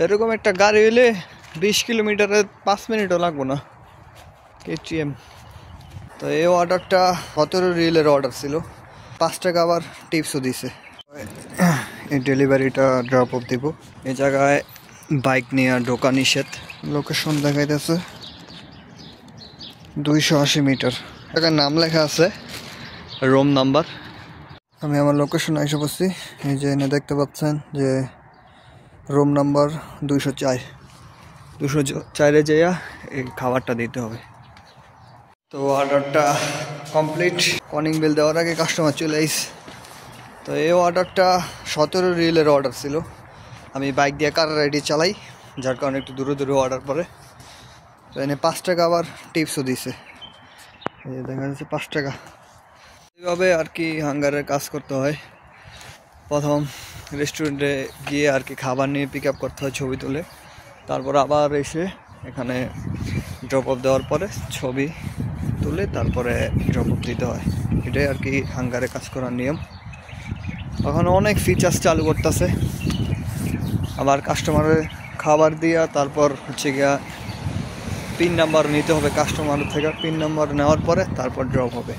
এরকম একটা গাড়ি হইলে 20 কিলোমিটারে 5 মিনিটও লাগবো না। KTM। তো এই অর্ডারটা 17 রিলের অর্ডার ছিল, 5 টাকা আবার টিপসও দিছে। এই ডেলিভারিটা ড্রপ অফ দিব। এই জায়গায় বাইক নিয়ে ঢোকা নিষেধ। লোকেশন দেখাইতেছে 280 মিটার। জায়গার নাম লেখা আছে, রুম নাম্বার। আমি আমার লোকেশন এসে পড়ছি। এই যে এনে দেখতে পাচ্ছেন যে রুম নাম্বার 204। 204-এ যেয়া এই খাবারটা দিতে হবে। তো অর্ডারটা কমপ্লিট। কলিং বেল দেওয়ার আগে কাস্টমার চলে আইছে। তো এই অর্ডারটা 17 রিলের অর্ডার ছিল। আমি বাইক দিয়ে কার রাইডে চালাই, যার কারণে একটু দূরে দূরে অর্ডার পরে। তো এনে 5 টাকা আবার টিপসও দিছে। এই যে দেখা যাচ্ছে 5 টাকা। এইভাবে আর কি হাঙ্গারের কাজ করতে হয়। প্রথম রেস্টুরেন্টে গিয়ে আর কি খাবার নিয়ে পিক আপ করতে হয়, ছবি তুলে। তারপর আবার এসে এখানে ড্রপ অফ দেওয়ার পরে ছবি তুলে তারপরে ড্রপ অফ দিতে হয়। এটাই আর কি হাঙ্গারে কাজ করার নিয়ম। এখন অনেক ফিচার্স চালু করতেছে। আবার কাস্টমারের খাবার দিয়া তারপর হচ্ছে গিয়া পিন নাম্বার নিতে হবে কাস্টমার থেকে। পিন নাম্বার নেওয়ার পরে তারপর ড্রপ হবে।